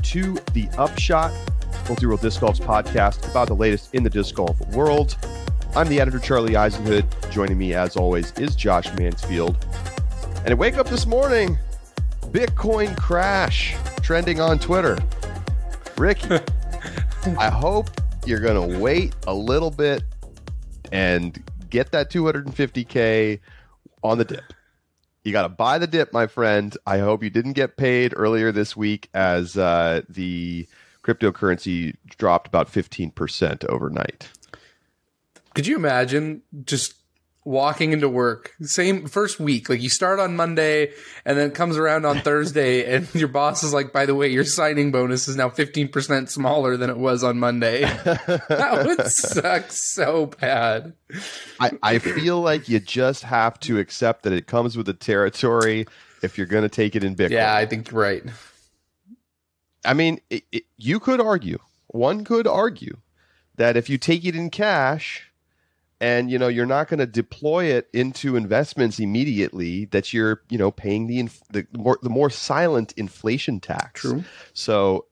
to the Upshot, Multi-Reel Disc Golf's podcast about the latest in the disc golf world. I'm the editor, Charlie Eisenhood. Joining me, as always, is Josh Mansfield. And I wake up this morning, Bitcoin crash trending on Twitter. Ricky, I hope you're going to wait a little bit and get that $250K on the dip. You got to buy the dip, my friend. I hope you didn't get paid earlier this week as the cryptocurrency dropped about 15% overnight. Could you imagine just walking into work, same first week, like you start on Monday and then it comes around on Thursday and your boss is like, by the way, your signing bonus is now 15% smaller than it was on Monday. That would suck so bad. I feel like you just have to accept that it comes with the territory if you're going to take it in Bitcoin. Yeah, I think you're right. I mean, you could argue, one could argue that if you take it in cash and, you're not going to deploy it into investments immediately, that you're, paying the more silent inflation tax. True. So,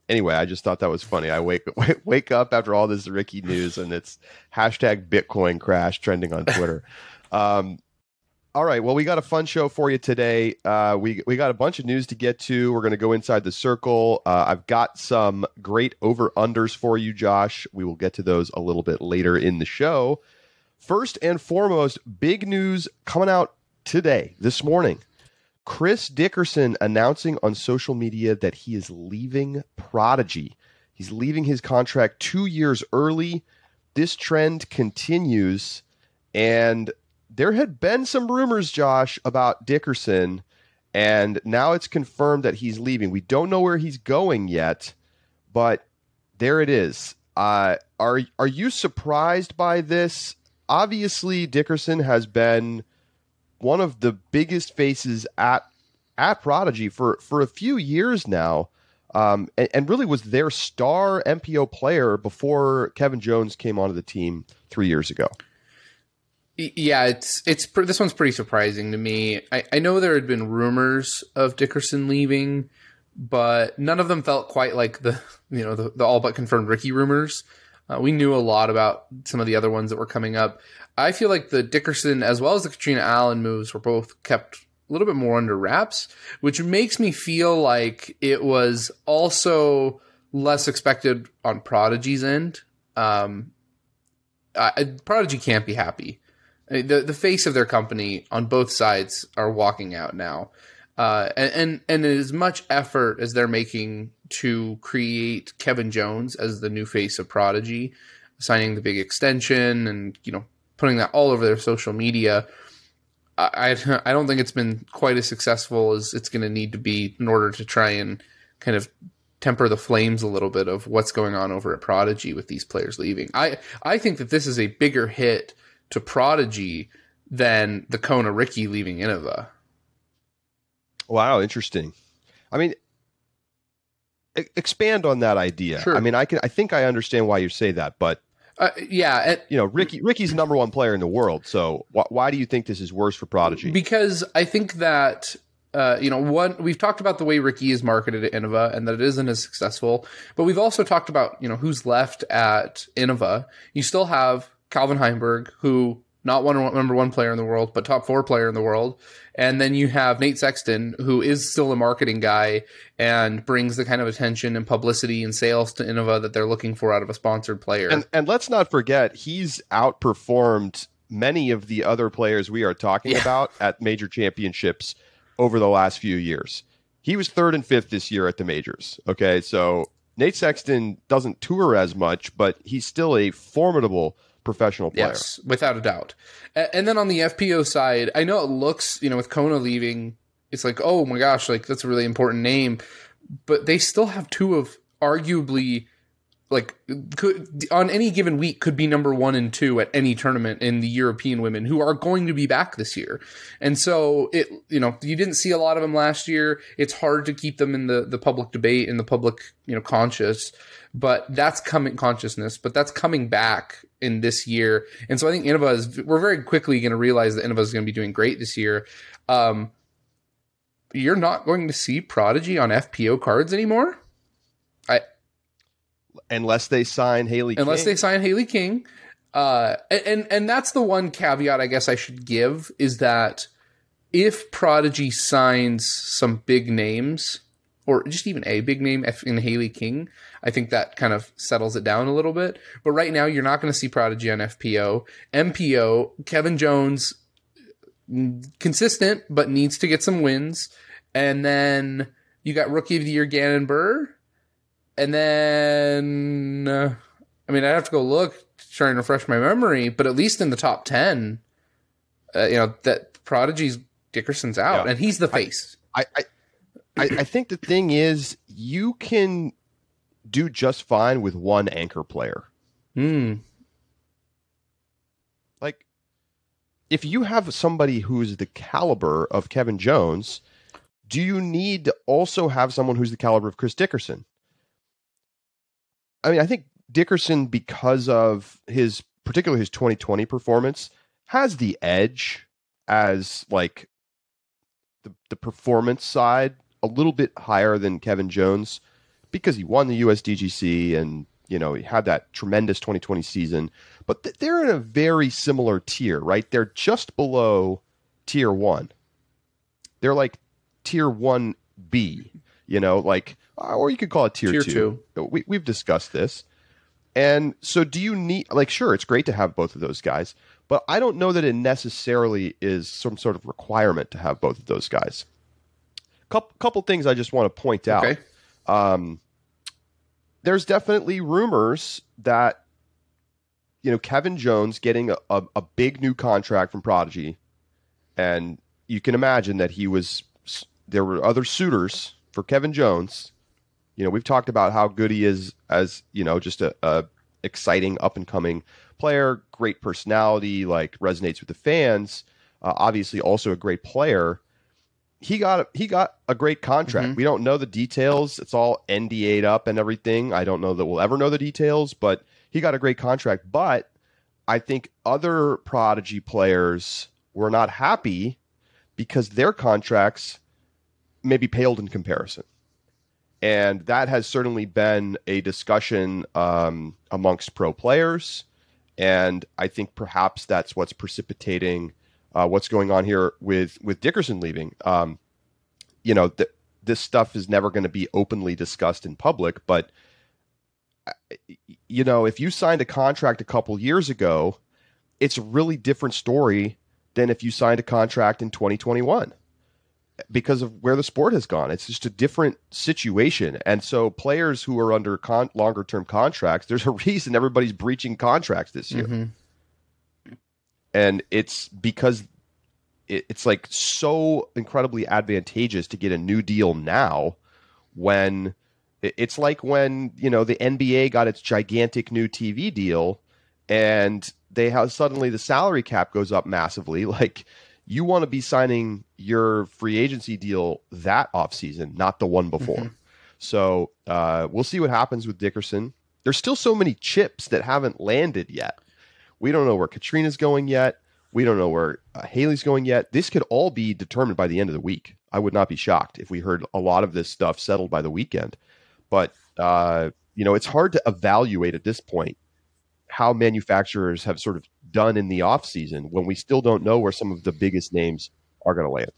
anyway, I just thought that was funny. I wake up after all this Ricky news and it's hashtag Bitcoin crash trending on Twitter. All right. Well, we got a fun show for you today. We got a bunch of news to get to. We're going to go inside the circle. I've got some great over-unders for you, Josh. We will get to those a little bit later in the show. First and foremost, big news coming out today, this morning. Chris Dickerson announcing on social media that he is leaving Prodigy. He's leaving his contract 2 years early. This trend continues, and there had been some rumors, Josh, about Dickerson, and now it's confirmed that he's leaving. We don't know where he's going yet, but there it is. Are you surprised by this? Obviously, Dickerson has been one of the biggest faces at Prodigy for a few years now, and really was their star MPO player before Kevin Jones came onto the team 3 years ago. Yeah, this one's pretty surprising to me. I know there had been rumors of Dickerson leaving, but none of them felt quite like the all but confirmed Ricky rumors. We knew a lot about some of the other ones that were coming up. I feel like the Dickerson as well as the Katrina Allen moves were both kept a little bit more under wraps, which makes me feel like it was also less expected on Prodigy's end. Prodigy can't be happy. The face of their company on both sides are walking out now. And as much effort as they're making to create Kevin Jones as the new face of Prodigy, signing the big extension and, putting that all over their social media, I don't think it's been quite as successful as it's going to need to be in order to try and kind of temper the flames a little bit of what's going on over at Prodigy with these players leaving. I think that this is a bigger hit to Prodigy than the Kona Ricky leaving Innova. Wow, interesting. I mean, expand on that idea. Sure. I mean, I think I understand why you say that, but yeah, Ricky's the number one player in the world. So why do you think this is worse for Prodigy? Because I think that we've talked about the way Ricky is marketed at Innova and that it isn't as successful, but we've also talked about who's left at Innova. You still have Calvin Heimberg, who not number one player in the world, but top 4 player in the world. And then you have Nate Sexton, who is still a marketing guy and brings the kind of attention and publicity and sales to Innova that they're looking for out of a sponsored player. And let's not forget, he's outperformed many of the other players we are talking about at major championships over the last few years. He was 3rd and 5th this year at the majors. Okay, so Nate Sexton doesn't tour as much, but he's still a formidable professional player. Yes, without a doubt. And then on the FPO side, I know it looks, with Kona leaving, it's like, oh my gosh, like that's a really important name. But they still have 2 of arguably, could on any given week could be number 1 and 2 at any tournament in the European women who are going to be back this year. And so you didn't see a lot of them last year. It's hard to keep them in the public debate, in the public, consciousness, but that's coming back in this year. And so I think we're very quickly going to realize that Innova is going to be doing great this year. you're not going to see Prodigy on FPO cards anymore. Unless they sign Haley King. Unless they sign Haley King. And that's the one caveat I guess I should give, is that if Prodigy signs some big names, or just even a big name in Haley King, I think that kind of settles it down a little bit. But right now, you're not going to see Prodigy on FPO. MPO, Kevin Jones, consistent, but needs to get some wins. And then you got Rookie of the Year Gannon Burr. And then, I mean, I'd have to go look to try and refresh my memory, but at least in the top 10, that Prodigy's Dickerson's out, and he's the face. I think the thing is, you can do just fine with one anchor player. Like, if you have somebody who's the caliber of Kevin Jones, do you need to also have someone who's the caliber of Chris Dickerson? I mean, I think Dickerson, because of particularly his 2020 performance, has the edge as like the performance side a little bit higher than Kevin Jones, because he won the USDGC and, he had that tremendous 2020 season. But they're in a very similar tier, right? They're just below tier 1. They're like tier 1B, or you could call it tier 2. We've discussed this. And so do you need, sure, it's great to have both of those guys, but I don't know that it necessarily is some sort of requirement to have both of those guys. Couple things I just want to point out. Okay. There's definitely rumors that, Kevin Jones getting a big new contract from Prodigy, and you can imagine that there were other suitors for Kevin Jones. We've talked about how good he is as, just a exciting up-and-coming player, great personality, resonates with the fans, obviously also a great player. He got a great contract. Mm-hmm. We don't know the details. It's all NDA'd up and everything. I don't know that we'll ever know the details, but he got a great contract. But I think other Prodigy players were not happy because their contracts maybe paled in comparison. And that has certainly been a discussion amongst pro players. And I think perhaps that's what's precipitating what's going on here with Dickerson leaving. This stuff is never going to be openly discussed in public. But, if you signed a contract a couple years ago, it's a really different story than if you signed a contract in 2021. Because of where the sport has gone. It's just a different situation. And so players who are under longer term contracts, there's a reason everybody's breaching contracts this year. Mm-hmm. And it's because it's so incredibly advantageous to get a new deal now, when it's like when, the NBA got its gigantic new TV deal and they have suddenly the salary cap goes up massively. You want to be signing your free agency deal that offseason, not the one before. Mm-hmm. So we'll see what happens with Dickerson. There's still so many chips that haven't landed yet. We don't know where Katrina's going yet. We don't know where Haley's going yet. This could all be determined by the end of the week. I would not be shocked if we heard a lot of this stuff settled by the weekend. But, it's hard to evaluate at this point how manufacturers have sort of done in the off season when we still don't know where some of the biggest names are going to land.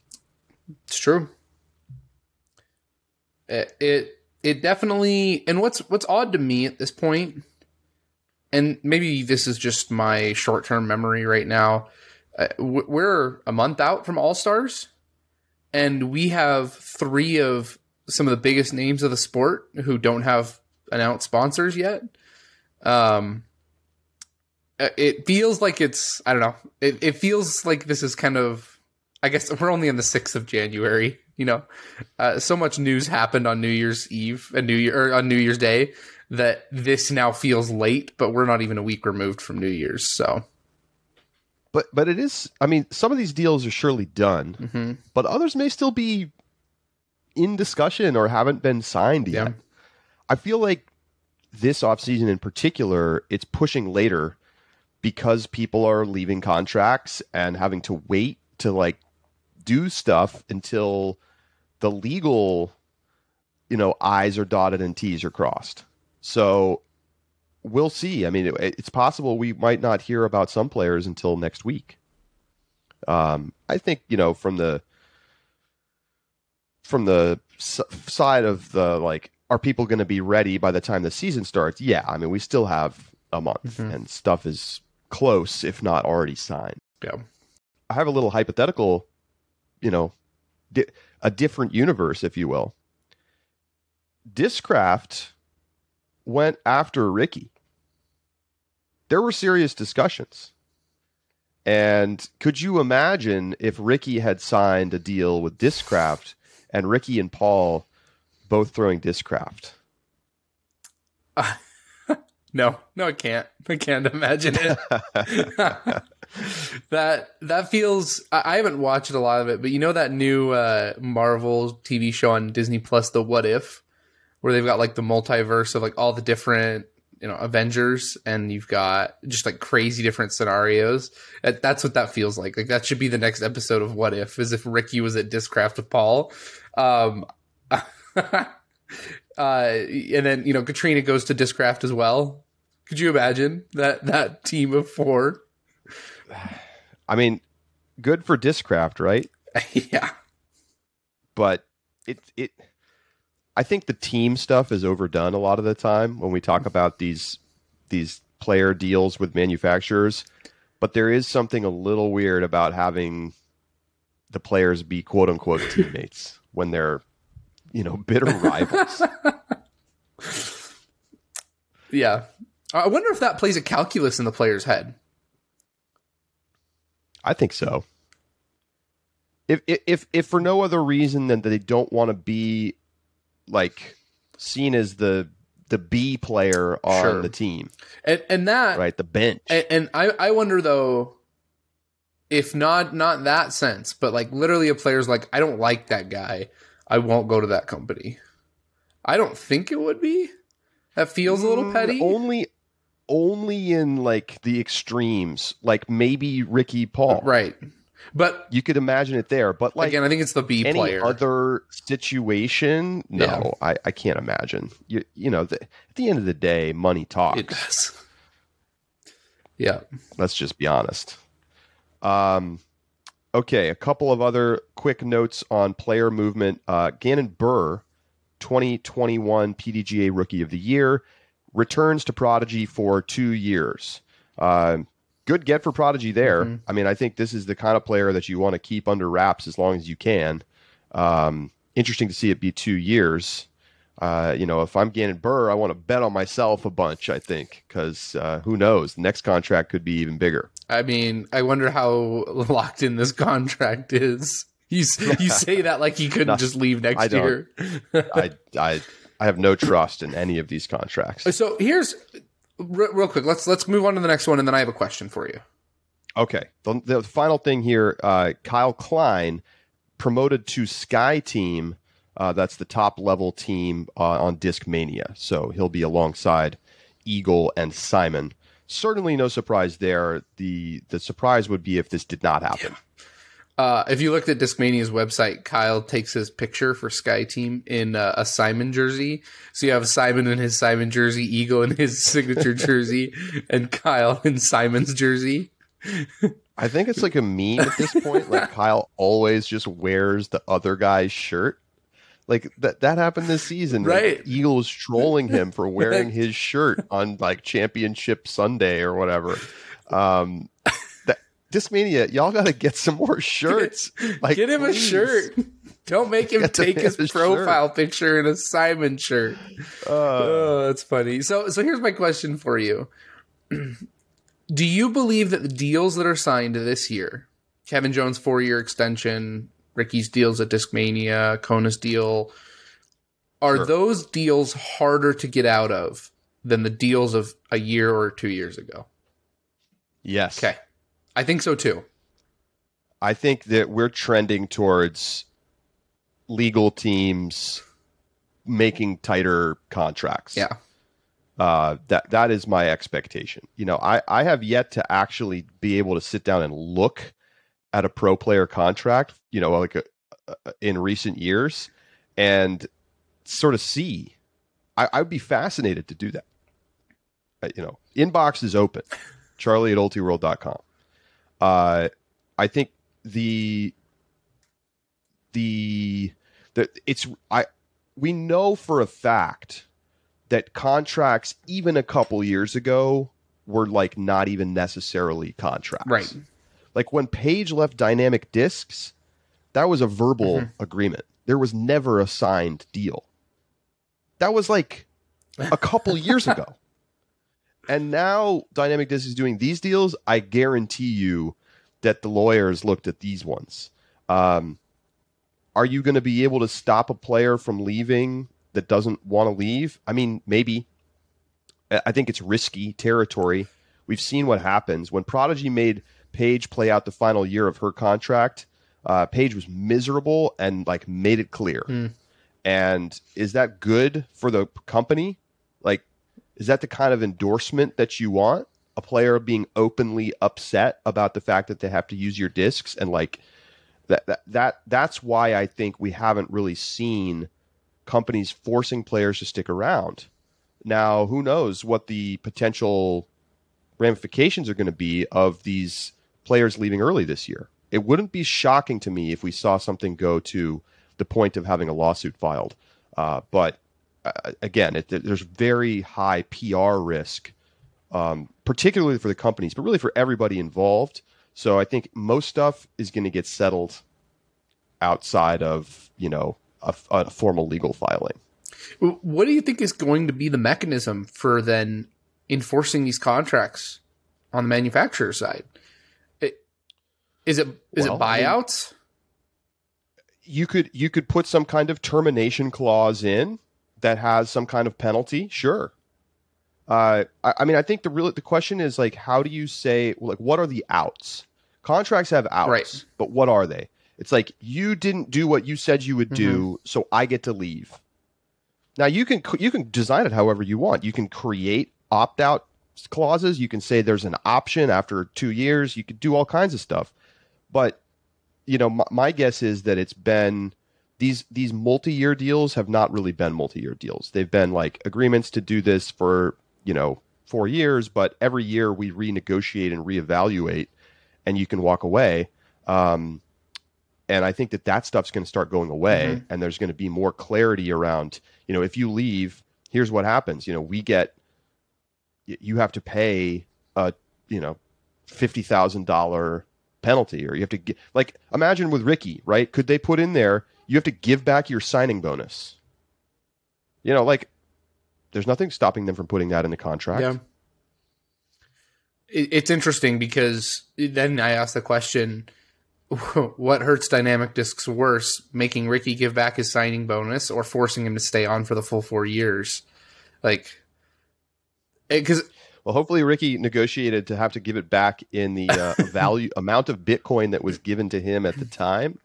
It's true. It definitely, and what's odd to me at this point, and maybe this is just my short-term memory right now, we're a month out from All-Stars, and we have 3 of some of the biggest names of the sport who don't have announced sponsors yet. It feels like it's, I don't know. It feels like this is kind of, I guess we're only on the 6th of January, so much news happened on New Year's Eve and on New Year's Day that this now feels late, but we're not even a week removed from New Year's. So, but it is, I mean, some of these deals are surely done, mm-hmm. but others may still be in discussion or haven't been signed yet. Yeah. I feel like this offseason in particular, it's pushing later because people are leaving contracts and having to wait to do stuff until the legal, I's are dotted and T's are crossed. So we'll see. I mean, it's possible we might not hear about some players until next week. I think, from the side of the, like, are people going to be ready by the time the season starts? Yeah. I mean, we still have a month and stuff is close, if not already signed. Yeah. I have a little hypothetical, a different universe, if you will. Discraft went after Ricky. There were serious discussions. And could you imagine if Ricky had signed a deal with Discraft and Ricky and Paul both throwing Discraft? No, I can't. I can't imagine it. That feels. I haven't watched a lot of it, but that new Marvel TV show on Disney Plus, The What If, where they've got like the multiverse of like all the different Avengers, and you've got just like crazy different scenarios. That's what that feels like. Like that should be the next episode of What If, is if Ricky was at Discraft with Paul. And then Katrina goes to Discraft as well. Could you imagine that team of 4? I mean, good for Discraft, right? Yeah. But I think the team stuff is overdone a lot of the time when we talk about these player deals with manufacturers. But there is something a little weird about having the players be quote unquote teammates when they're bitter rivals. Yeah. I wonder if that plays a calculus in the player's head. I think so. If for no other reason than that they don't want to be like seen as the B player on the team. And that right, the bench. And I wonder though, if not that sense, but like literally a player's like, I don't like that guy, I won't go to that company. I don't think it would be. That feels a little petty. Only in like the extremes, like maybe Ricky Paul. Right. But you could imagine it there. But like again, I think it's the B player. Any other situation, no, yeah. I can't imagine. At the end of the day, money talks. It does. Yeah. Let's just be honest. Okay, a couple of other quick notes on player movement. Gannon Burr, 2021 PDGA Rookie of the Year, returns to Prodigy for 2 years. Good get for Prodigy there. Mm-hmm. I mean, I think this is the kind of player that you want to keep under wraps as long as you can. Interesting to see it be 2 years. If I'm Gannon Burr, I want to bet on myself a bunch, I think, because who knows? The next contract could be even bigger. I mean, I wonder how locked in this contract is. You say that like he couldn't just leave next year. I have no trust in any of these contracts. So here's real quick. Let's move on to the next one, and then I have a question for you. Okay. The final thing here, Kyle Klein promoted to Sky Team. That's the top level team on Discmania. So he'll be alongside Eagle and Simon. Certainly no surprise there. The surprise would be if this did not happen. Yeah. If you looked at Discmania's website, Kyle takes his picture for Sky Team in a Simon jersey. So you have Simon in his Simon jersey, Eagle in his signature jersey, and Kyle in Simon's jersey. I think it's like a meme at this point. Like Kyle always just wears the other guy's shirt. Like that happened this season. Right. Like, Eagle was trolling him for wearing his shirt on like Championship Sunday or whatever. Discmania, y'all got to get some more shirts. Like, get him please. a shirt. Don't make him take his profile picture in a Simon shirt. Oh, that's funny. So here's my question for you. Do you believe that the deals that are signed this year, Kevin Jones 4-year extension, Ricky's deals at Discmania, Kona's deal, are those deals harder to get out of than the deals of a year or 2 years ago? Yes. Okay. I think so too. I think that we're trending towards legal teams making tighter contracts. Yeah. That is my expectation. I have yet to actually be able to sit down and look at a pro player contract, like in recent years and sort of see. I'd be fascinated to do that. Inbox is open. Charlie@ultiworld.com. I think we know for a fact that contracts even a couple years ago were like not even necessarily contracts. Right. Like when Page left Dynamic Discs, that was a verbal agreement. There was never a signed deal. That was like a couple years ago. And now Dynamic Discs is doing these deals. I guarantee you that the lawyers looked at these ones. Are you going to be able to stop a player from leaving that doesn't want to leave? I mean, maybe. I think it's risky territory. We've seen what happens. When Prodigy made Paige play out the final year of her contract, Paige was miserable and like made it clear. And is that good for the company? Like, is that the kind of endorsement that you want? A player being openly upset about the fact that they have to use your discs, and like that's why I think we haven't really seen companies forcing players to stick around. Now, who knows what the potential ramifications are going to be of these players leaving early this year. It wouldn't be shocking to me if we saw something go to the point of having a lawsuit filed. But again, there's very high PR risk, particularly for the companies, but really for everybody involved. So I think most stuff is going to get settled outside of, a formal legal filing. What do you think is going to be the mechanism for then enforcing these contracts on the manufacturer side? Is it buyouts? You could put some kind of termination clause in that has some kind of penalty. Sure. I mean, I think the question is like, how do you say, like, what are the outs? Contracts have outs, right, but what are they? It's like, you didn't do what you said you would do, so I get to leave. Now you can design it however you want. You can create opt-out clauses. You can say there's an option after 2 years. You could do all kinds of stuff. But my guess is that it's been these multi-year deals have not really been multi-year deals. They've been like agreements to do this for 4 years, but every year we renegotiate and reevaluate, and you can walk away. And I think that stuff's going to start going away, and there's going to be more clarity around, if you leave, here's what happens. You have to pay a, $50,000 penalty, or you have to get, like, imagine with Ricky, right? Could they put in there, you have to give back your signing bonus? There's nothing stopping them from putting that in the contract. Yeah. It's interesting because then I asked the question, what hurts Dynamic Discs worse, making Ricky give back his signing bonus or forcing him to stay on for the full 4 years? Well, hopefully Ricky negotiated to have to give it back in the amount of Bitcoin that was given to him at the time.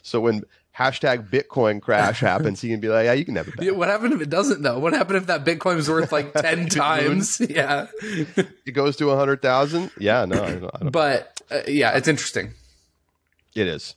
So when hashtag Bitcoin crash happens, he can be like, yeah, you can have it back. Yeah, what happened if it doesn't, though? What happened if that Bitcoin was worth like 10 times? Yeah. It goes to 100,000? Yeah, no. I don't. But yeah, it's interesting. It is.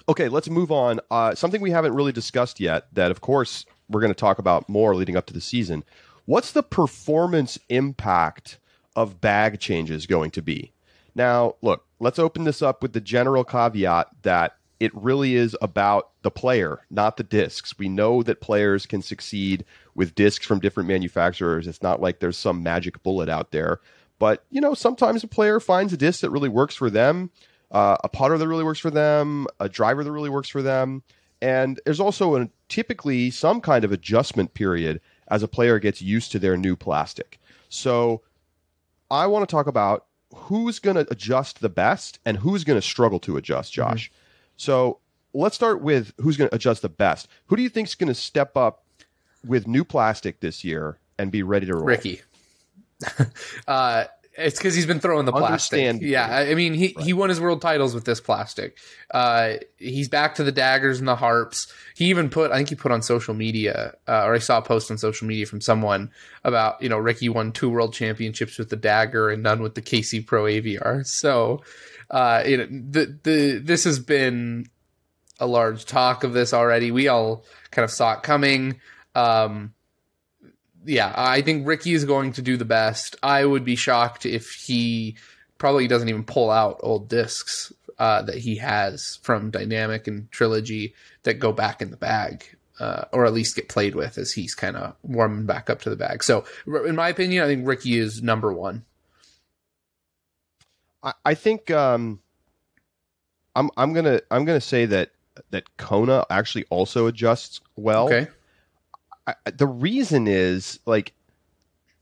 Okay, let's move on. Something we haven't really discussed yet that, of course, we're going to talk about more leading up to the season. What's the performance impact of bag changes going to be? Now, look, let's open this up with the general caveat that it really is about the player, not the discs. We know that players can succeed with discs from different manufacturers. It's not like there's some magic bullet out there. But, sometimes a player finds a disc that really works for them, a putter that really works for them, a driver that really works for them. And there's also typically some kind of adjustment period as a player gets used to their new plastic. So I want to talk about who's going to adjust the best and who's going to struggle to adjust, Josh. So let's start with who's going to adjust the best. Who do you think is going to step up with new plastic this year and be ready to roll? Ricky. It's because he's been throwing the plastic. Yeah, I mean, he won his world titles with this plastic. He's back to the daggers and the harps. I think he put on social media, or I saw a post on social media from someone about, Ricky won 2 world championships with the dagger and none with the KC Pro AVR. So, this has been a large talk of this already. We all kind of saw it coming. Yeah, I think Ricky is going to do the best. I would be shocked if he probably doesn't even pull out old discs that he has from Dynamic and Trilogy that go back in the bag, or at least get played with as he's kind of warming back up to the bag. So, in my opinion, I think Ricky is number one. I think I'm gonna say that Kona actually also adjusts well. Okay. The reason is like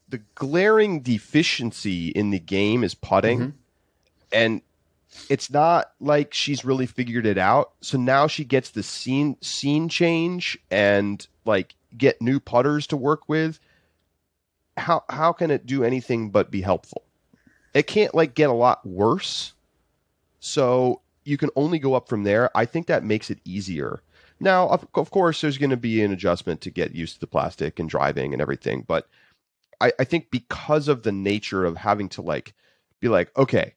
the glaring deficiency in the game is putting, and it's not like she's really figured it out. So now she gets the scene change and like get new putters to work with. How can it do anything but be helpful? It can't like get a lot worse. So you can only go up from there. I think that makes it easier. Now, of course, there's going to be an adjustment to get used to the plastic and driving and everything. But I think because of the nature of having to like be like, okay,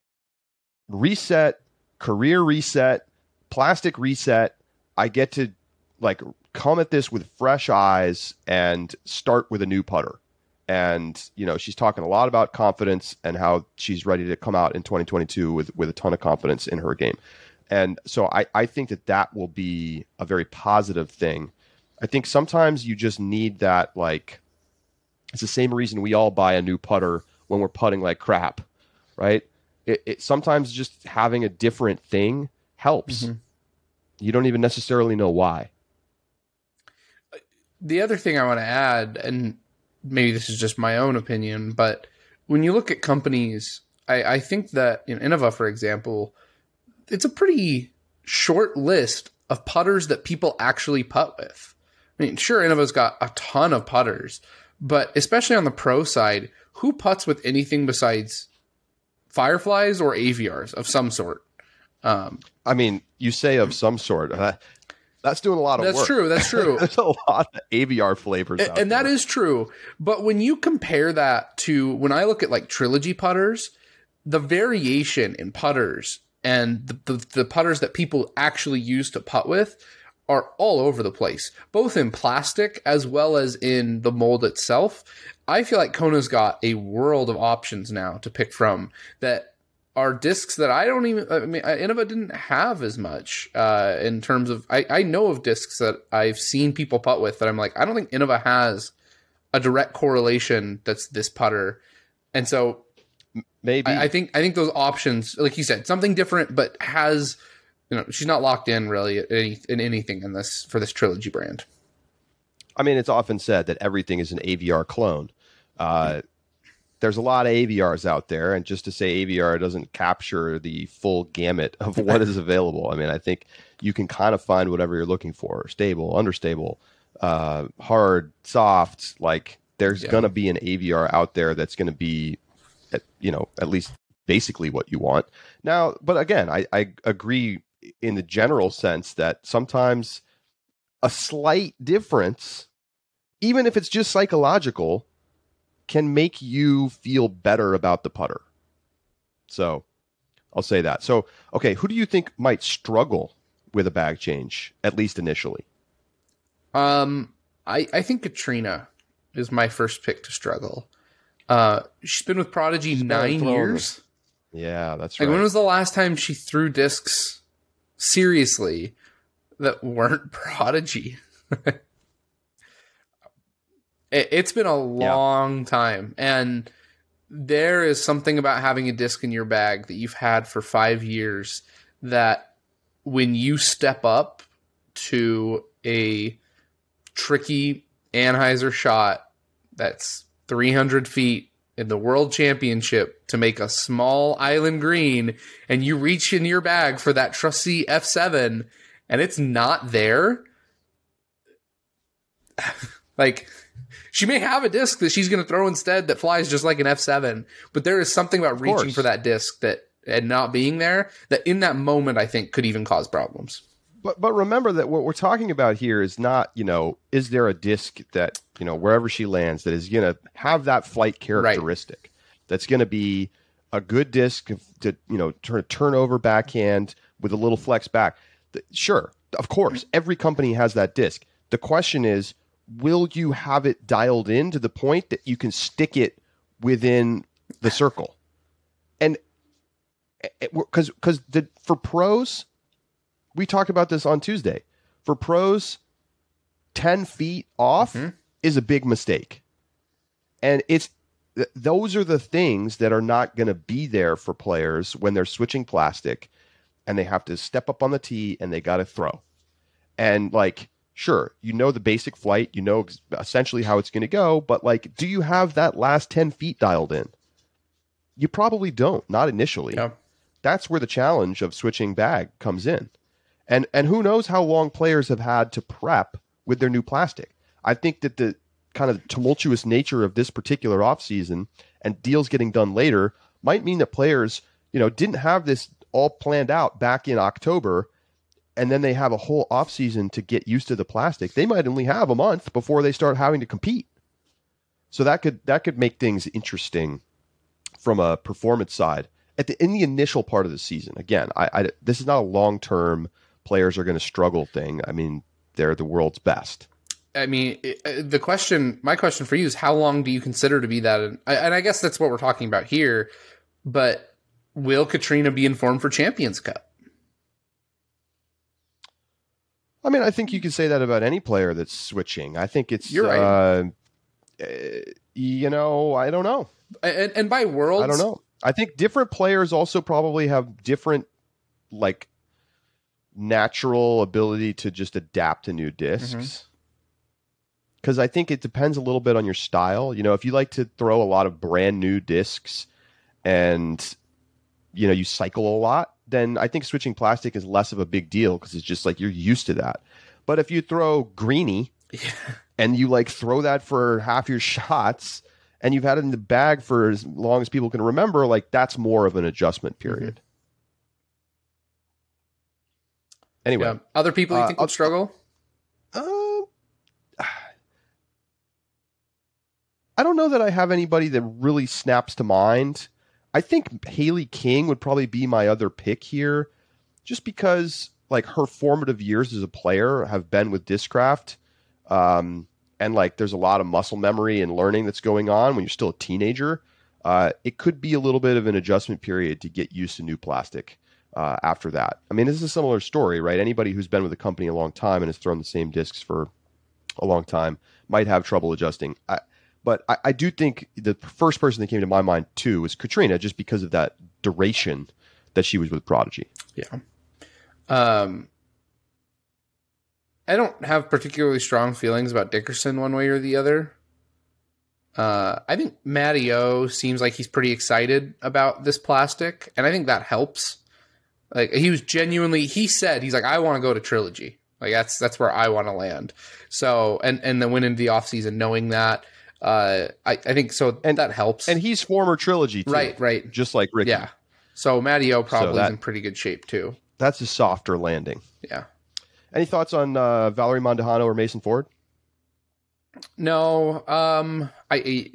reset, career reset, plastic reset, I get to like come at this with fresh eyes and start with a new putter. And, you know, she's talking a lot about confidence and how she's ready to come out in 2022 with a ton of confidence in her game. And so I think that will be a very positive thing. I think sometimes you just need that, like, it's the same reason we all buy a new putter when we're putting like crap, right? It sometimes just having a different thing helps. You don't even necessarily know why. The other thing I want to add, and maybe this is just my own opinion, but when you look at companies, I think that in Innova, for example, it's a pretty short list of putters that people actually putt with. I mean, sure, Innova's got a ton of putters, but especially on the pro side, who putts with anything besides Fireflies or AVRs of some sort? I mean, you say of some sort. That's doing a lot of work. That's true. There's a lot of AVR flavors out and there. That is true. But when you compare that to when I look at like Trilogy putters, the variation in putters and the putters that people actually use to putt with are all over the place, both in plastic as well as in the mold itself. I feel like Kona's got a world of options now to pick from that are discs that Innova didn't have as much in terms of, I know of discs that I've seen people putt with that I'm like, I don't think Innova has a direct correlation that's this putter. And so maybe I think those options, like you said, something different, but has, you know, she's not locked in really in anything in this for this Trilogy brand. I mean, it's often said that everything is an AVR clone. There's a lot of AVRs out there, and just to say AVR doesn't capture the full gamut of what is available. I mean, I think you can kind of find whatever you're looking for: stable, understable, hard, soft. Like there's going to be an AVR out there that's going to be, you know, at least basically what you want. Now, but again, I agree in the general sense that sometimes a slight difference, even if it's just psychological, can make you feel better about the putter. So I'll say that. So, okay, who do you think might struggle with a bag change, at least initially? I think Katrina is my first pick to struggle. She's been with Prodigy 9 years. Yeah, that's right. Like, when was the last time she threw discs seriously that weren't Prodigy? It's been a long time, and there is something about having a disc in your bag that you've had for 5 years that when you step up to a tricky Anheuser shot that's 300 feet in the World Championship to make a small island green, and you reach in your bag for that trusty F7, and it's not there, like... She may have a disc that she's going to throw instead that flies just like an F7, but there is something about reaching for that disc that and not being there that in that moment I think could even cause problems. But remember that what we're talking about here is not, you know, is there a disc that, you know, wherever she lands that is going to have that flight characteristic that's going to be a good disc to, you know, turn over backhand with a little flex back. Sure, Of course, every company has that disc. The question is, will you have it dialed in to the point that you can stick it within the circle? And because for pros, we talked about this on Tuesday. For pros, 10 feet off is a big mistake. And those are the things that are not going to be there for players when they're switching plastic and they have to step up on the tee and they got to throw. And like, sure, you know the basic flight, you know essentially how it's going to go, but like, do you have that last 10 feet dialed in? You probably don't, not initially. Yeah. That's where the challenge of switching bag comes in. And who knows how long players have had to prep with their new plastic. I think that the kind of tumultuous nature of this particular offseason and deals getting done later might mean that players, didn't have this all planned out back in October, and then they have a whole offseason to get used to the plastic. They might only have a month before they start having to compete. So that could make things interesting from a performance side in the initial part of the season. Again, this is not a long-term players are going to struggle thing. I mean, they're the world's best. I mean, my question for you is, how long do you consider to be that? And I guess that's what we're talking about here. But will Katrina be informed for Champions Cup? I mean, I think you could say that about any player that's switching. I think it's, you're right. I don't know. And by worlds, I don't know. I think different players also probably have different, like, natural ability to just adapt to new discs. Because I think it depends a little bit on your style. If you like to throw a lot of brand new discs and, you cycle a lot, then I think switching plastic is less of a big deal because it's just like you're used to that. But if you throw greenie and you like throw that for half your shots and you've had it in the bag for as long as people can remember, like that's more of an adjustment period. Anyway, yeah. Other people you think would struggle? I don't know that I have anybody that really snaps to mind. I think Haley King would probably be my other pick here, just because like her formative years as a player have been with Discraft, and like there's a lot of muscle memory and learning that's going on when you're still a teenager. It could be a little bit of an adjustment period to get used to new plastic. After that, I mean, this is a similar story, right? Anybody who's been with the company a long time and has thrown the same discs for a long time might have trouble adjusting. But I do think the first person that came to my mind too was Katrina, just because of that duration that she was with Prodigy. Yeah. I don't have particularly strong feelings about Dickerson one way or the other. I think Matty O seems like he's pretty excited about this plastic, and I think that helps. Like he was genuinely, he said, he's like, I want to go to Trilogy. Like that's where I want to land. So, and then went into the offseason knowing that, I think so, and that helps. And he's former Trilogy too. Right. Just like Ricky. Yeah. So Matty O probably is in pretty good shape too. That's a softer landing. Yeah. Any thoughts on Valerie Mondahano or Mason Ford? No. I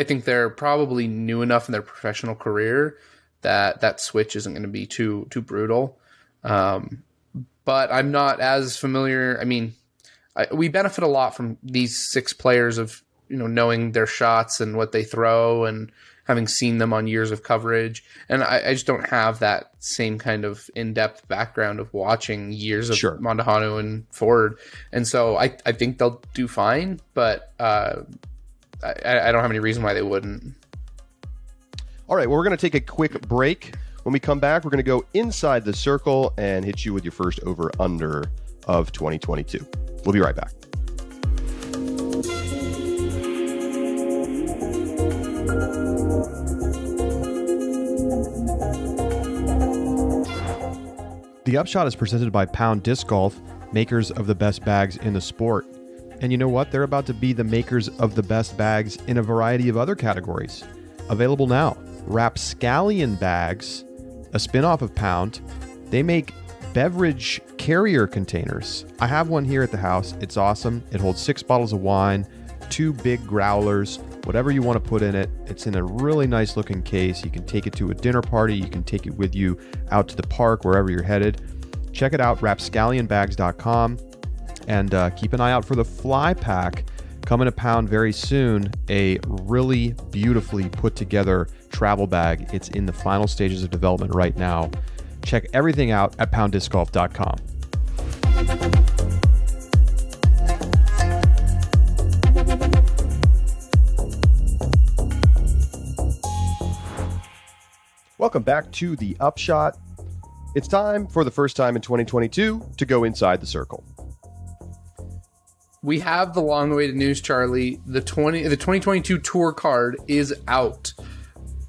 think they're probably new enough in their professional career that switch isn't going to be too brutal. But I'm not as familiar. I mean, we benefit a lot from these six players of, knowing their shots and what they throw and having seen them on years of coverage. And I just don't have that same kind of in-depth background of watching years of Mondahano and Ford. And so I think they'll do fine, but I don't have any reason why they wouldn't. All right, well, we're going to take a quick break. When we come back, we're going to go inside the circle and hit you with your first over-under of 2022. We'll be right back. The Upshot is presented by Pound Disc Golf, makers of the best bags in the sport. And you know what? They're about to be the makers of the best bags in a variety of other categories. Available now. Rapscallion bags, a spin-off of Pound. They make beverage carrier containers. I have one here at the house. It's awesome. It holds 6 bottles of wine, 2 big growlers, whatever you want to put in it. It's in a really nice looking case. You can take it to a dinner party. You can take it with you out to the park, wherever you're headed. Check it out, rapscallionbags.com, and keep an eye out for the Fly Pack coming to Pound very soon. A really beautifully put together travel bag. It's in the final stages of development right now. Check everything out at pounddiscgolf.com. Welcome back to the Upshot. It's time, for the first time in 2022, to go inside the circle. We have the long-awaited news, Charlie. The 2022 Tour Card is out.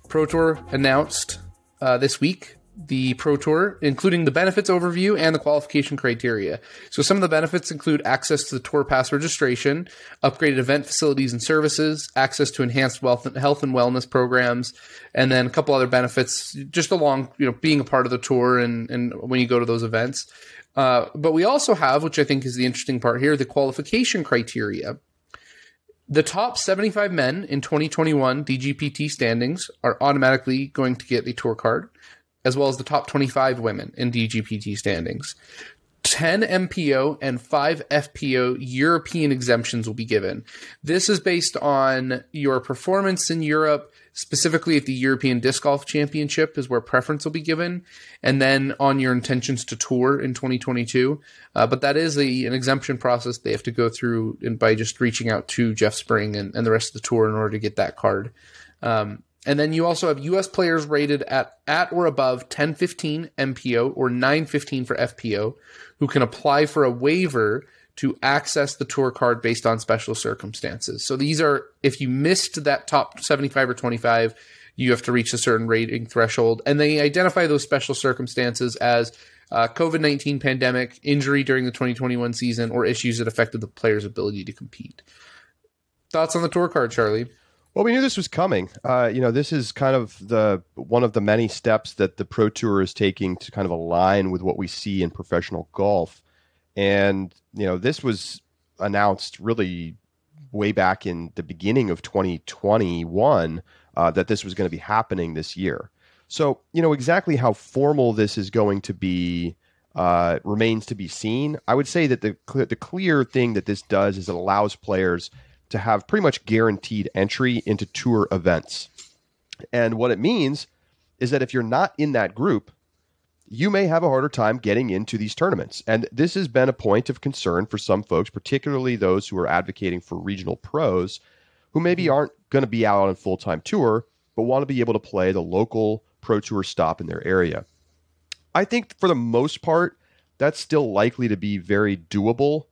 Pro Tour announced this week the Pro Tour, including the benefits overview and the qualification criteria. So some of the benefits include access to the Tour Pass registration, upgraded event facilities and services, access to enhanced health and wellness programs, and then a couple other benefits just along, being a part of the tour and when you go to those events. But we also have, which I think is the interesting part here, the qualification criteria. The top 75 men in 2021 DGPT standings are automatically going to get a tour card, as well as the top 25 women in DGPT standings. 10 MPO and 5 FPO European exemptions will be given. This is based on your performance in Europe, specifically at the European Disc Golf Championship is where preference will be given, and then on your intentions to tour in 2022. But that is an exemption process they have to go through by just reaching out to Jeff Spring and the rest of the tour in order to get that card. And then you also have U.S. players rated at or above 1015 MPO or 915 for FPO who can apply for a waiver to access the tour card based on special circumstances. So these are, if you missed that top 75 or 25, you have to reach a certain rating threshold. And they identify those special circumstances as COVID-19 pandemic, injury during the 2021 season, or issues that affected the player's ability to compete. Thoughts on the tour card, Charlie? Well, we knew this was coming. This is kind of one of the many steps that the Pro Tour is taking to kind of align with what we see in professional golf. And, this was announced really way back in the beginning of 2021 that this was going to be happening this year. So, exactly how formal this is going to be remains to be seen. I would say that the clear thing that this does is it allows players to have pretty much guaranteed entry into tour events. And what it means is that if you're not in that group, you may have a harder time getting into these tournaments. And this has been a point of concern for some folks, particularly those who are advocating for regional pros who maybe aren't going to be out on a full-time tour, but want to be able to play the local Pro Tour stop in their area. I think for the most part, that's still likely to be very doable,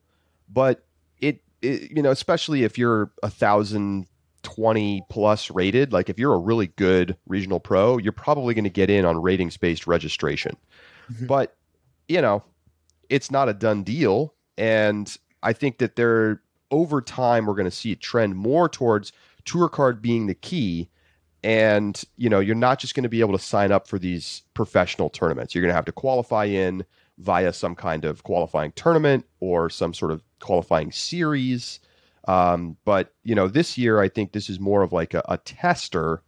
but especially if you're 1,020 plus rated, like if you're a really good regional pro, you're probably going to get in on ratings-based registration. Mm-hmm. But, it's not a done deal. And I think that over time, we're going to see it trend more towards tour card being the key. And, you're not just going to be able to sign up for these professional tournaments. You're going to have to qualify in via some kind of qualifying tournament or some sort of qualifying series. But, this year, I think this is more of like a tester.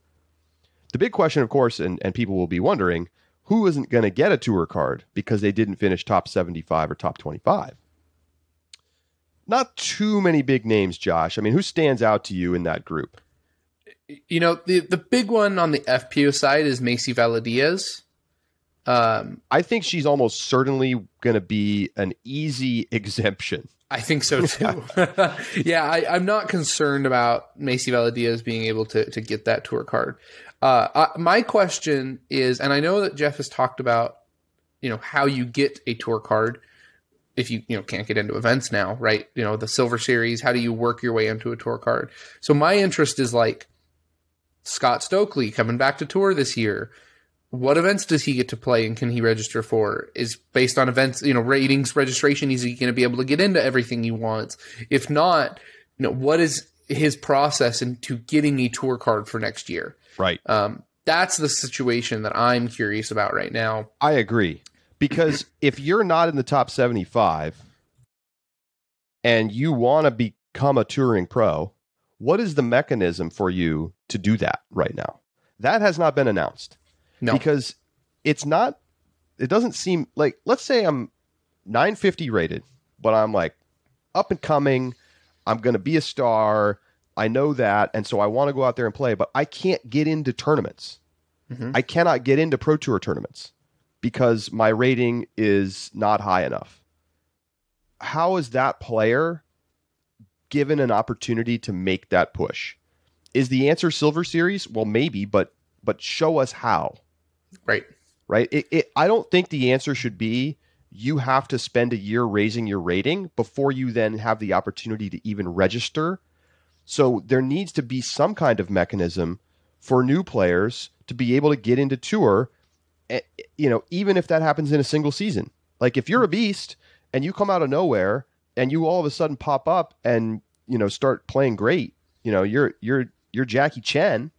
The big question, of course, and people will be wondering, who isn't going to get a tour card because they didn't finish top 75 or top 25? Not too many big names, Josh. I mean, who stands out to you in that group? The big one on the FPO side is Macy Valadiaz. I think she's almost certainly going to be an easy exemption. I think so too. Yeah, I'm not concerned about Macy Valadiaz being able to get that tour card. My question is, and I know that Jeff has talked about, how you get a tour card if you can't get into events now, right? The Silver Series, how do you work your way into a tour card? So my interest is like Scott Stokely coming back to tour this year. What events does he get to play and can he register for? Is based on events, ratings, registration. Is he going to be able to get into everything he wants? If not, what is his process into getting a tour card for next year? Right. That's the situation that I'm curious about right now. I agree. Because if you're not in the top 75 and you want to become a touring pro, what is the mechanism for you to do that right now? That has not been announced. No. Because it doesn't seem like, let's say I'm 950 rated, but I'm like up and coming. I'm going to be a star. I know that. And so I want to go out there and play, but I can't get into tournaments. I cannot get into Pro Tour tournaments because my rating is not high enough. How is that player given an opportunity to make that push? Is the answer Silver Series? Well, maybe, but show us how. Right. I don't think the answer should be you have to spend a year raising your rating before you then have the opportunity to even register. So there needs to be some kind of mechanism for new players to be able to get into tour, even if that happens in a single season. Like if you're a beast and you come out of nowhere and you all of a sudden pop up and, start playing great, you're Jackie Chan,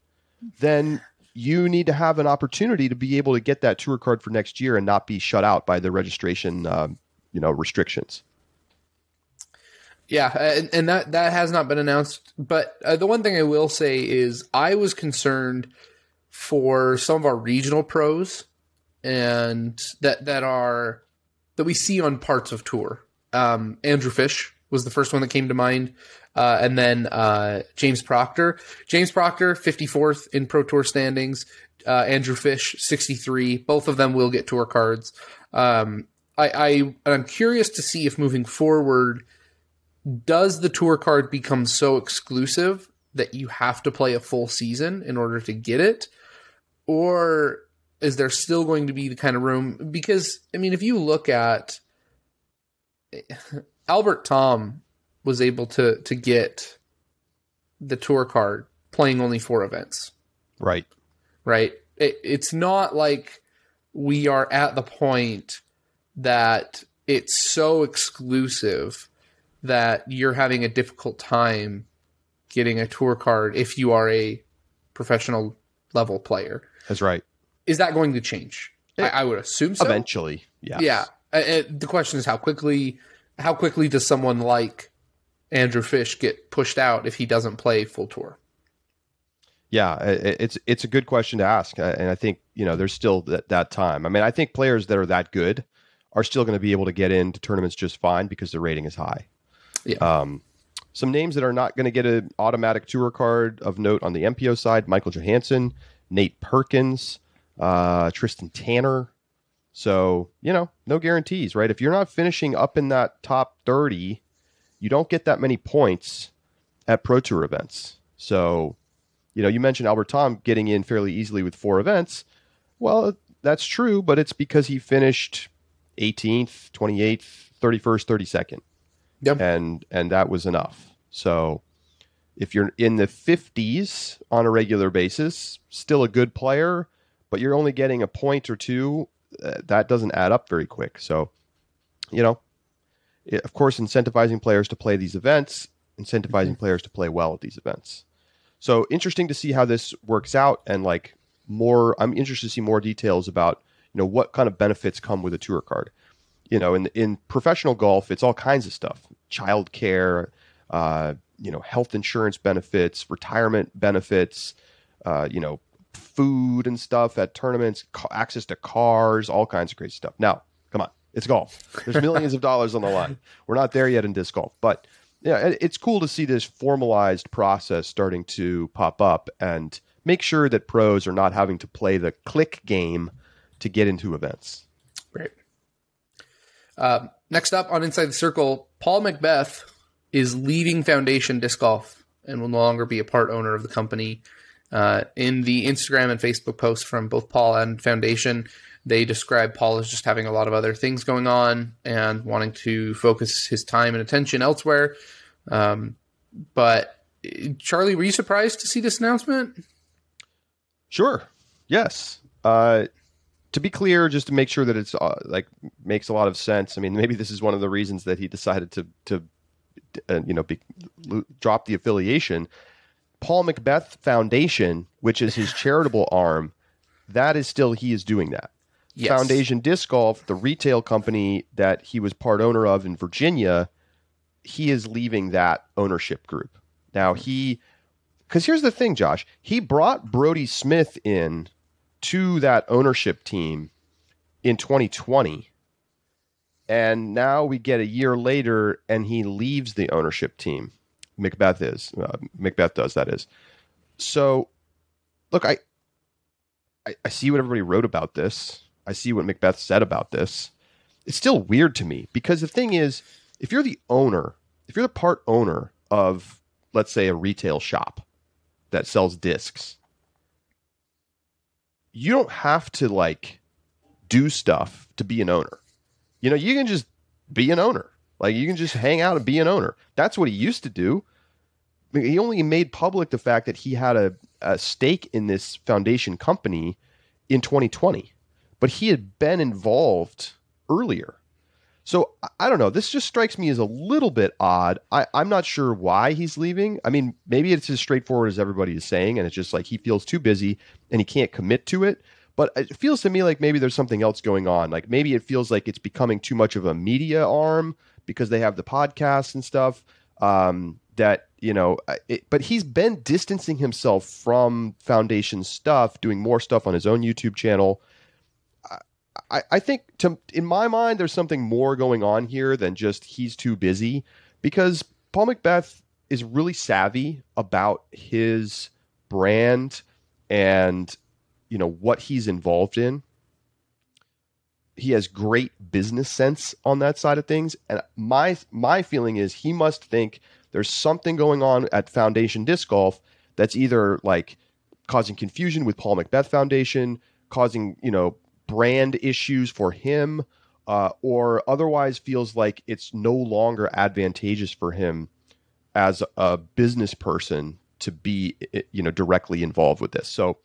then you need to have an opportunity to be able to get that tour card for next year and not be shut out by the registration, restrictions. Yeah, and that has not been announced. But the one thing I will say is I was concerned for some of our regional pros and that we see on parts of tour. Andrew Fish was the first one that came to mind. And then James Proctor. James Proctor, 54th in Pro Tour standings. Andrew Fish, 63. Both of them will get tour cards. I'm curious to see if moving forward, does the tour card become so exclusive that you have to play a full season in order to get it? Or is there still going to be the kind of room? Because, if you look at Albert Tom was able to get the tour card playing only 4 events. Right. It's not like we are at the point that it's so exclusive that you're having a difficult time getting a tour card if you are a professional level player. That's right. Is that going to change? I would assume so. Eventually, yes. Yeah. The question is how quickly does someone like Andrew Fish get pushed out if he doesn't play full tour? Yeah, it's a good question to ask. And I think, there's still that time. I think players that are that good are still going to be able to get into tournaments just fine because the rating is high. Yeah. Some names that are not going to get an automatic tour card of note on the MPO side: Michael Johansson, Nate Perkins, Tristan Tanner. So, no guarantees, right? If you're not finishing up in that top 30, you don't get that many points at Pro Tour events. So, you mentioned Albert Tom getting in fairly easily with 4 events. Well, that's true, but it's because he finished 18th, 28th, 31st, 32nd. Yep. And that was enough. So if you're in the 50s on a regular basis, still a good player, but you're only getting a point or 2, that doesn't add up very quick. So, of course, incentivizing players to play these events, incentivizing players to play well at these events. So interesting to see how this works out, and I'm interested to see more details about, what kind of benefits come with a tour card. In professional golf, it's all kinds of stuff: childcare, health insurance benefits, retirement benefits, food and stuff at tournaments, access to cars, all kinds of crazy stuff. Now, come on, it's golf. There's millions of dollars on the line. We're not there yet in disc golf, but yeah, it's cool to see this formalized process starting to pop up and make sure that pros are not having to play the click game to get into events. Great. Next up on Inside the Circle, Paul McBeth is leaving Foundation Disc Golf and will no longer be a part owner of the company. In the Instagram and Facebook posts from both Paul and Foundation, they describe Paul as just having a lot of other things going on and wanting to focus his time and attention elsewhere. But Charlie, were you surprised to see this announcement? Sure. Yes. To be clear, just to make sure that it's makes a lot of sense. Maybe this is one of the reasons that he decided to drop the affiliation. Paul McBeth Foundation, which is his charitable arm, that is still, he is doing that. Yes. Foundation Disc Golf, the retail company that he was part owner of in Virginia, he is leaving that ownership group. Now because here's the thing, Josh, he brought Brody Smith in to that ownership team in 2020. And now we get a year later, and he leaves the ownership team. McBeth does, that is. So, look, I see what everybody wrote about this. I see what McBeth said about this. It's still weird to me because the thing is, if you're the part owner of, let's say, a retail shop that sells discs, you don't have to like do stuff to be an owner. You know, you can just be an owner. Like, you can just hang out and be an owner. That's what he used to do. I mean, he only made public the fact that he had a stake in this foundation company in 2020, but he had been involved earlier. So I don't know. This just strikes me as a little bit odd. I'm not sure why he's leaving. I mean, maybe it's as straightforward as everybody is saying, and it's just like he feels too busy and he can't commit to it. But it feels to me like maybe there's something else going on. Like maybe it feels like it's becoming too much of a media arm because they have the podcasts and stuff. But he's been distancing himself from foundation stuff, doing more stuff on his own YouTube channel. I think in my mind, there's something more going on here than just he's too busy, because Paul McBeth is really savvy about his brand and, you know, what he's involved in. He has great business sense on that side of things. And my feeling is he must think there's something going on at Foundation Disc Golf that's either like causing confusion with Paul McBeth Foundation, causing, you know, brand issues for him, or otherwise feels like it's no longer advantageous for him as a business person to be, you know, directly involved with this. So,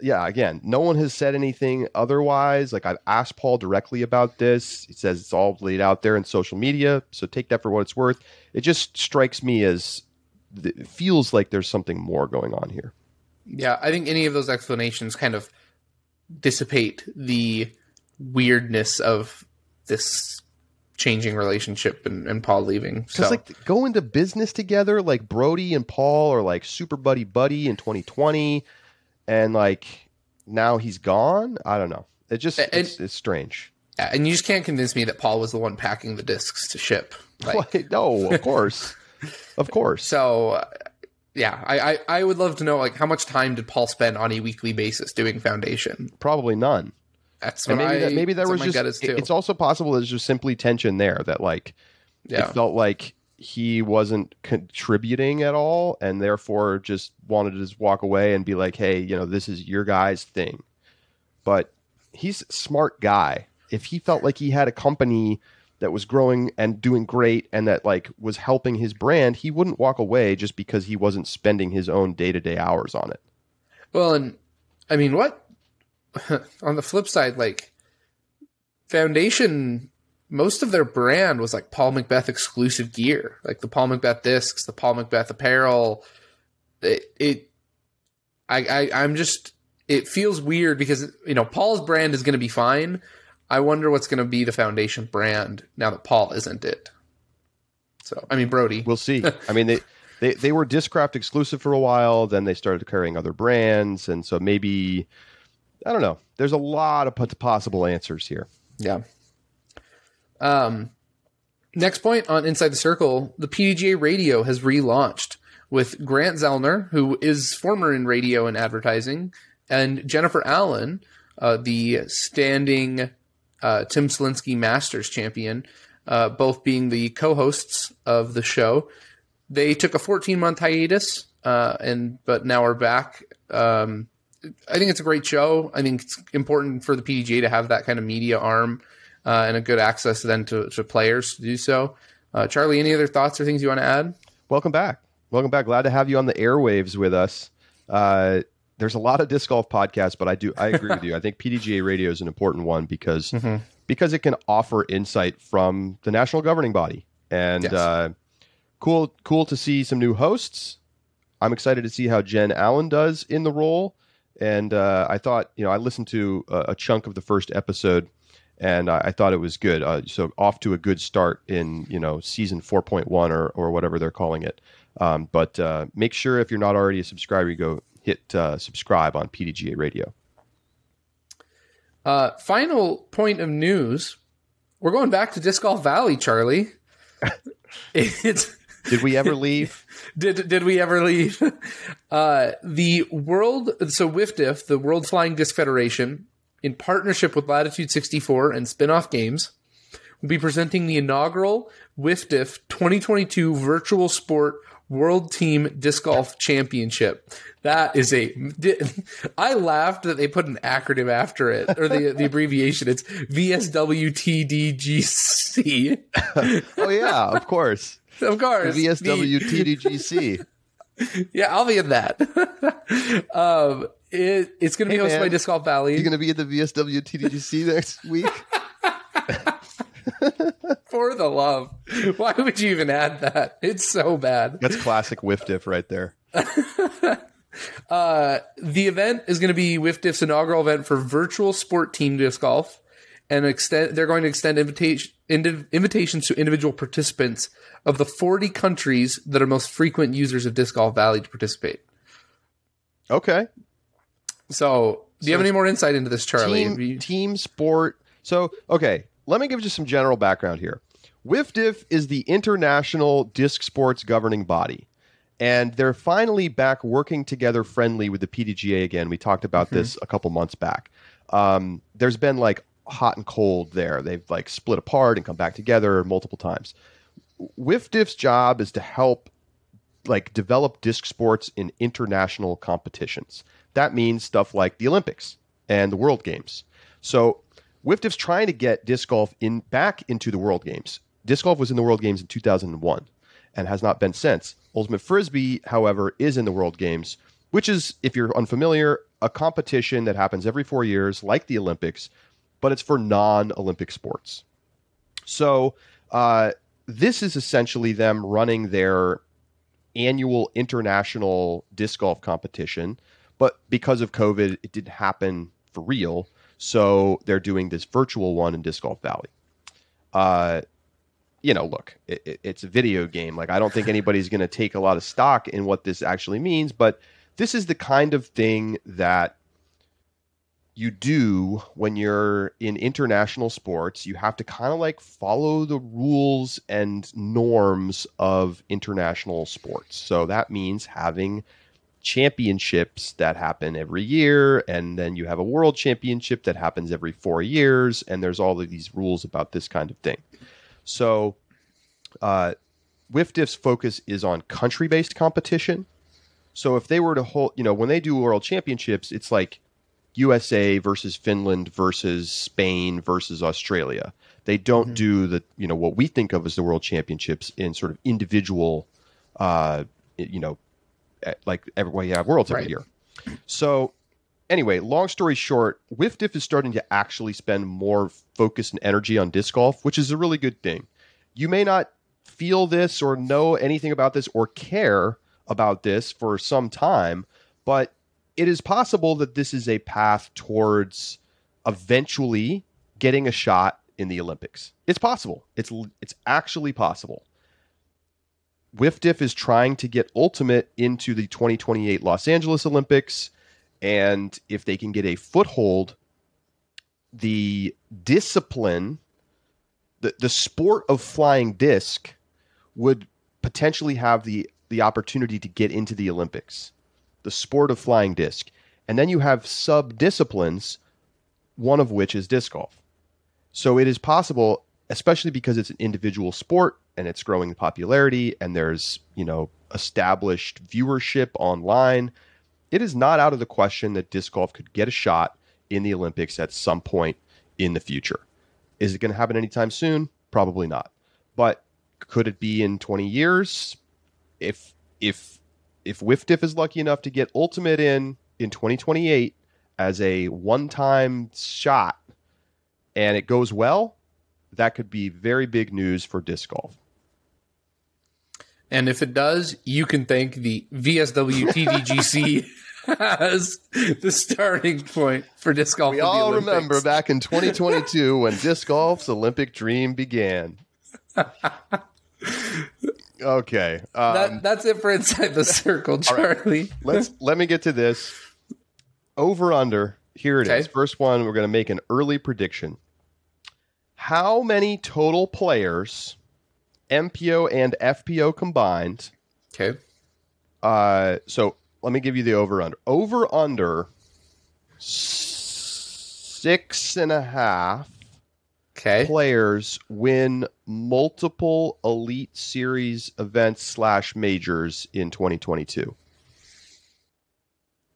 yeah, again, no one has said anything otherwise. Like, I've asked Paul directly about this. He says it's all laid out there in social media, so take that for what it's worth. It just strikes me as it feels like there's something more going on here. Yeah, I think any of those explanations kind of dissipate the weirdness of this changing relationship and Paul leaving. Because like go into business together, like Brody and Paul are like super buddy in 2020, and like now he's gone. I don't know. It just it's strange. And you just can't convince me that Paul was the one packing the discs to ship. Like, no, of course, of course. So. Yeah, I would love to know, like, how much time did Paul spend on a weekly basis doing Foundation? Probably none. That's what maybe there was just. It's also possible there's just simply tension there that like it felt like he wasn't contributing at all, and therefore just wanted to just walk away and be like, hey, you know, this is your guys' thing. But he's a smart guy. If he felt like he had a company that was growing and doing great and that like was helping his brand, he wouldn't walk away just because he wasn't spending his own day-to-day hours on it. Well, and I mean, what on the flip side, like Foundation, most of their brand was like Paul McBeth exclusive gear, like the Paul McBeth discs, the Paul McBeth apparel. It feels weird because, you know, Paul's brand is going to be fine. I wonder what's going to be the Foundation brand now that Paul isn't it. So, I mean, Brody. We'll see. I mean, they were Discraft exclusive for a while. Then they started carrying other brands. And so maybe, I don't know. There's a lot of possible answers here. Yeah. Next point on Inside the Circle, the PDGA Radio has relaunched with Grant Zellner, who is former in radio and advertising, and Jennifer Allen, the standing Tim Selinsky Masters champion, both being the co-hosts of the show. They took a 14-month hiatus, but now are back. I think it's a great show. I think it's important for the PDGA to have that kind of media arm and a good access then to players to do so. Charlie, any other thoughts or things you want to add? Welcome back. Glad to have you on the airwaves with us. There's a lot of disc golf podcasts, but I agree with you. I think PDGA Radio is an important one because it can offer insight from the national governing body, and yes. Cool to see some new hosts. I'm excited to see how Jen Allen does in the role, and I thought, you know, I listened to a chunk of the first episode, and I thought it was good. So off to a good start in, you know, season 4.1 or whatever they're calling it. But make sure if you're not already a subscriber, you go hit subscribe on PDGA Radio. Final point of news. We're going back to Disc Golf Valley, Charlie. Did we ever leave? Did we ever leave? WFDF, the World Flying Disc Federation, in partnership with Latitude 64 and Spinoff Games, will be presenting the inaugural WFDF 2022 Virtual Sport World Team Disc Golf Championship. That is I laughed that they put an acronym after it, or the abbreviation. It's VSWTDGC. Oh yeah, of course. Of course. VSWTDGC. Yeah, I'll be in that. It's going to be hosted by Disc Golf Valley. You're going to be at the VSWTDGC next week? For the love. Why would you even add that? It's so bad. That's classic WFDF right there. The event is going to be WFDF's inaugural event for virtual sport team disc golf, and they're going to extend invitations to individual participants of the 40 countries that are most frequent users of Disc Golf Valley to participate. Okay. So, do you have any more insight into this, Charlie? Team sport. So, okay, let me give you some general background here. WFDF is the international disc sports governing body, and they're finally back working together friendly with the PDGA again. We talked about this a couple months back. There's been like hot and cold there. They've like split apart and come back together multiple times. WFDF's job is to help like develop disc sports in international competitions. That means stuff like the Olympics and the World Games. So WFDF's trying to get disc golf back into the World Games. Disc golf was in the World Games in 2001 and has not been since. Ultimate Frisbee, however, is in the World Games, which is, if you're unfamiliar, a competition that happens every 4 years, like the Olympics, but it's for non-Olympic sports. So this is essentially them running their annual international disc golf competition, but because of COVID, it didn't happen for real. So they're doing this virtual one in Disc Golf Valley. Look, it's a video game. Like, I don't think anybody's going to take a lot of stock in what this actually means, but this is the kind of thing that you do when you're in international sports. You have to kind of like follow the rules and norms of international sports. So that means having championships that happen every year, and then you have a world championship that happens every 4 years, and there's all of these rules about this kind of thing. So WFDF's focus is on country-based competition. So if they were to hold, when they do world championships, it's like USA versus Finland versus Spain versus Australia. They don't do the, what we think of as the world championships in sort of individual, like everybody have worlds every year. So anyway, long story short, WFDF is starting to actually spend more focus and energy on disc golf, which is a really good thing. You may not feel this or know anything about this or care about this for some time, but it is possible that this is a path towards eventually getting a shot in the Olympics. It's possible. It's actually possible. WFDF is trying to get Ultimate into the 2028 Los Angeles Olympics, and if they can get a foothold, the discipline, the sport of flying disc would potentially have the opportunity to get into the Olympics. The sport of flying disc. And then you have sub-disciplines, one of which is disc golf. So it is possible, especially because it's an individual sport and it's growing in popularity and there's, established viewership online. It is not out of the question that disc golf could get a shot in the Olympics at some point in the future. Is it going to happen anytime soon? Probably not. But could it be in 20 years? If WFDF is lucky enough to get Ultimate in 2028 as a one-time shot and it goes well, that could be very big news for disc golf. And if it does, you can thank the VSWTDGC as the starting point for disc golf. We all remember back in 2022 when disc golf's Olympic dream began. Okay. That's it for Inside the Circle, Charlie. Right. Let me get to this. Over under Here it is. First one, we're going to make an early prediction. How many total players, MPO and FPO combined? Okay. So let me give you the over-under. Over-under 6.5 players win multiple Elite Series events / majors in 2022.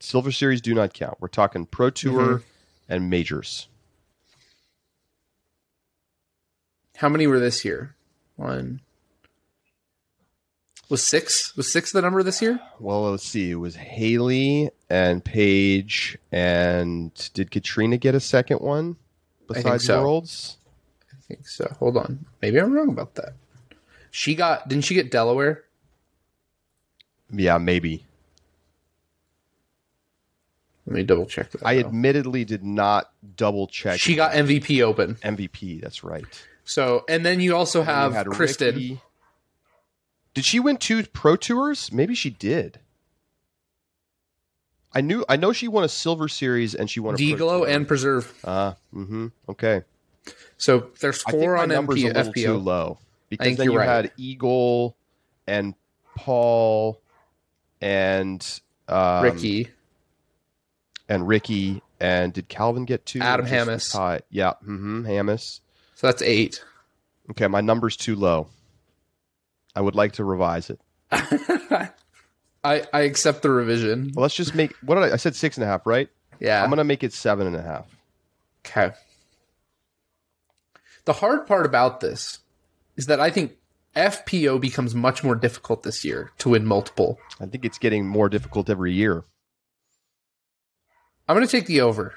Silver Series do not count. We're talking Pro Tour and majors. How many were this year? One. Was 6? Was 6 the number this year? Well, let's see. It was Haley and Paige, and did Katrina get a second one besides Worlds? I think so. Hold on. Maybe I'm wrong about that. Didn't she get Delaware? Yeah, maybe. Let me double check that. I admittedly did not double check. She got MVP Open. MVP, that's right. So, and then you also have Kristen. Ricky. Did she win 2 Pro Tours? Maybe she did. I know she won a Silver Series and she won a D-Glow and Preserve. Okay. So there's 4 on numbers FPO. A little too low because then you had Eagle and Paul and Ricky. And Ricky, and did Calvin get 2? Adam Hammis. Yeah, Hammis. So that's 8. Okay, my number's too low. I would like to revise it. I accept the revision. Well, let's just make, what did I said 6.5, right? Yeah. I'm going to make it 7.5. Okay. The hard part about this is that I think FPO becomes much more difficult this year to win multiple. I think it's getting more difficult every year. I'm going to take the over.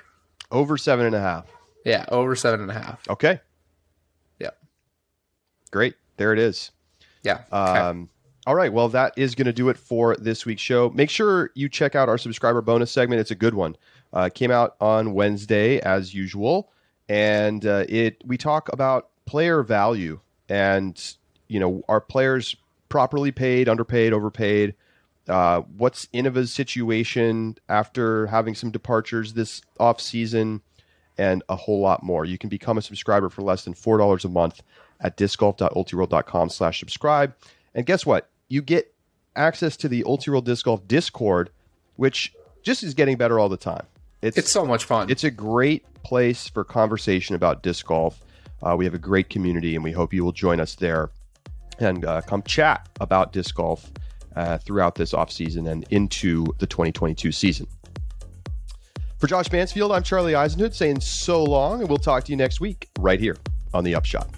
Over 7.5. Yeah, over 7.5. Okay. Yeah. Great. There it is. Yeah. Okay. All right. Well, that is going to do it for this week's show. Make sure you check out our subscriber bonus segment. It's a good one. It came out on Wednesday, as usual. And we talk about player value and, are players properly paid, underpaid, overpaid? What's Innova's situation after having some departures this offseason, and a whole lot more. You can become a subscriber for less than $4 a month at discgolf.ultiworld.com/subscribe. And guess what? You get access to the Ultiworld Disc Golf Discord, which just is getting better all the time. It's so much fun. It's a great place for conversation about disc golf. We have a great community, and we hope you will join us there and come chat about disc golf throughout this offseason and into the 2022 season. For Josh Mansfield, I'm Charlie Eisenhood saying so long, and we'll talk to you next week right here on The Upshot.